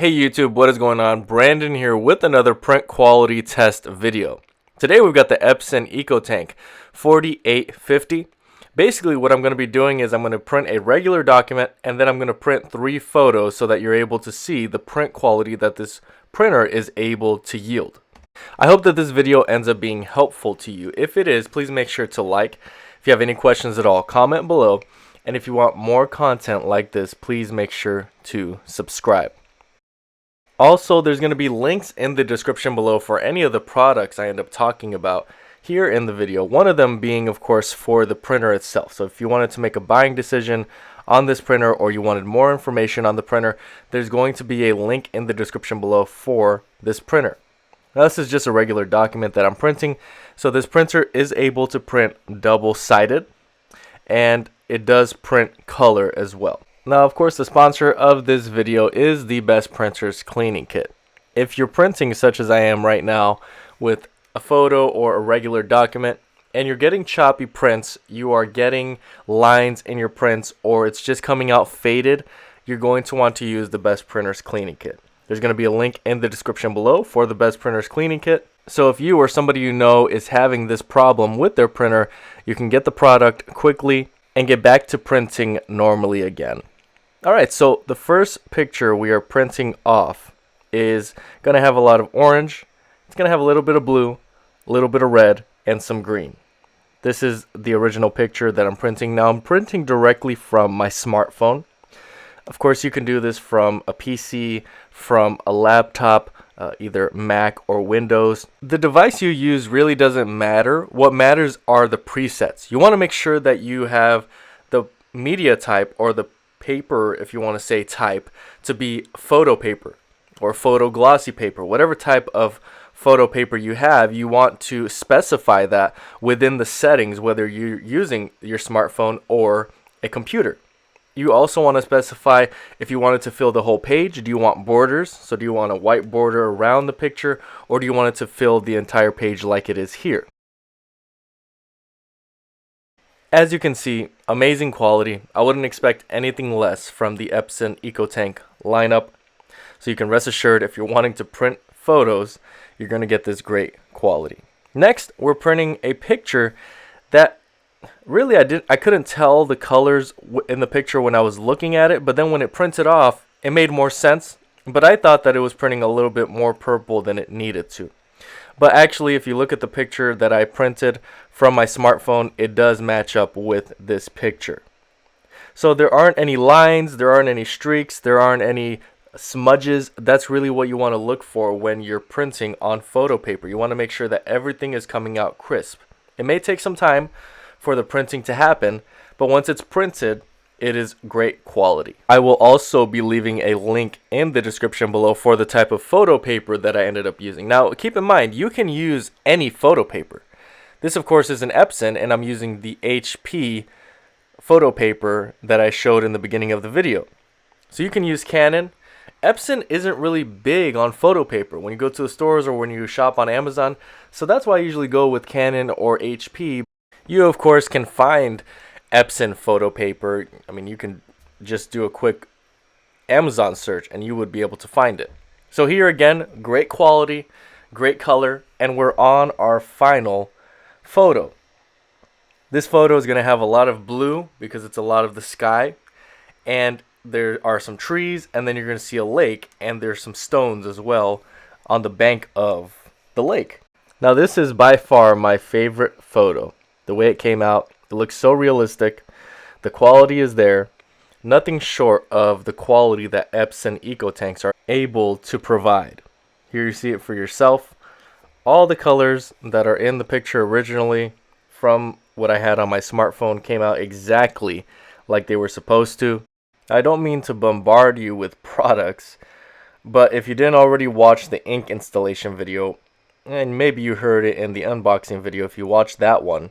Hey YouTube, what is going on? Brandon here with another print quality test video. Today we've got the Epson EcoTank 4850. Basically what I'm going to be doing is I'm going to print a regular document and then I'm going to print 3 photos so that you're able to see the print quality that this printer is able to yield. I hope that this video ends up being helpful to you. If it is, please make sure to like. If you have any questions at all, comment below. And if you want more content like this, please make sure to subscribe. Also, there's going to be links in the description below for any of the products I end up talking about here in the video. One of them being, of course, for the printer itself. So if you wanted to make a buying decision on this printer or you wanted more information on the printer, there's going to be a link in the description below for this printer. Now, this is just a regular document that I'm printing. So this printer is able to print double-sided and it does print color as well. Now, of course, the sponsor of this video is the Best Printers Cleaning Kit. If you're printing such as I am right now with a photo or a regular document and you're getting choppy prints, you are getting lines in your prints, or it's just coming out faded, you're going to want to use the Best Printers Cleaning Kit. There's going to be a link in the description below for the Best Printers Cleaning Kit. So if you or somebody you know is having this problem with their printer, you can get the product quickly and get back to printing normally again. Alright, so the first picture we are printing off is going to have a lot of orange. It's going to have a little bit of blue, a little bit of red, and some green. This is the original picture that I'm printing. Now I'm printing directly from my smartphone. Of course, you can do this from a PC, from a laptop, either Mac or Windows. The device you use really doesn't matter. What matters are the presets. You want to make sure that you have the media type, or the paper, if you want to say type, to be photo paper or photo glossy paper. Whatever type of photo paper you have, you want to specify that within the settings, whether you're using your smartphone or a computer. You also want to specify if you want it to fill the whole page. Do you want borders? So do you want a white border around the picture, or do you want it to fill the entire page like it is here? As you can see, amazing quality. I wouldn't expect anything less from the Epson EcoTank lineup. So you can rest assured, if you're wanting to print photos, you're going to get this great quality. Next, we're printing a picture that really I couldn't tell the colors in the picture when I was looking at it, but then when it printed off, it made more sense. But I thought that it was printing a little bit more purple than it needed to. But actually, if you look at the picture that I printed from my smartphone, it does match up with this picture. So there aren't any lines, there aren't any streaks, there aren't any smudges. That's really what you want to look for when you're printing on photo paper. You want to make sure that everything is coming out crisp. It may take some time for the printing to happen, but once it's printed, it is great quality. I will also be leaving a link in the description below for the type of photo paper that I ended up using. Now, keep in mind, you can use any photo paper. This, of course, is an Epson, and I'm using the HP photo paper that I showed in the beginning of the video. So you can use Canon. Epson isn't really big on photo paper when you go to the stores or when you shop on Amazon, so that's why I usually go with Canon or HP. You, of course, can find Epson photo paper. I mean, you can just do a quick Amazon search and you would be able to find it. So here again, great quality, great color, and we're on our final photo. This photo is going to have a lot of blue because it's a lot of the sky, and there are some trees, and then you're going to see a lake, and there's some stones as well on the bank of the lake. Now, this is by far my favorite photo. The way it came out, it looks so realistic. The quality is there. Nothing short of the quality that Epson EcoTanks are able to provide. Here you see it for yourself. All the colors that are in the picture originally from what I had on my smartphone came out exactly like they were supposed to. I don't mean to bombard you with products, but if you didn't already watch the ink installation video, and maybe you heard it in the unboxing video if you watched that one,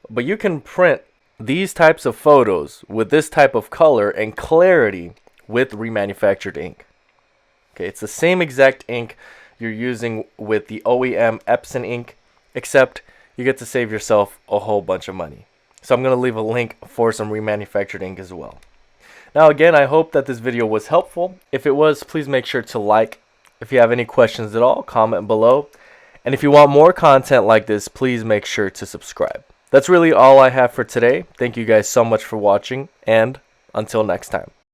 but you can print these types of photos with this type of color and clarity with remanufactured ink. Okay, it's the same exact ink you're using with the OEM Epson ink, except you get to save yourself a whole bunch of money. So I'm going to leave a link for some remanufactured ink as well. Now again, I hope that this video was helpful. If it was, please make sure to like. If you have any questions at all, comment below. And if you want more content like this, please make sure to subscribe. That's really all I have for today. Thank you guys so much for watching, and until next time.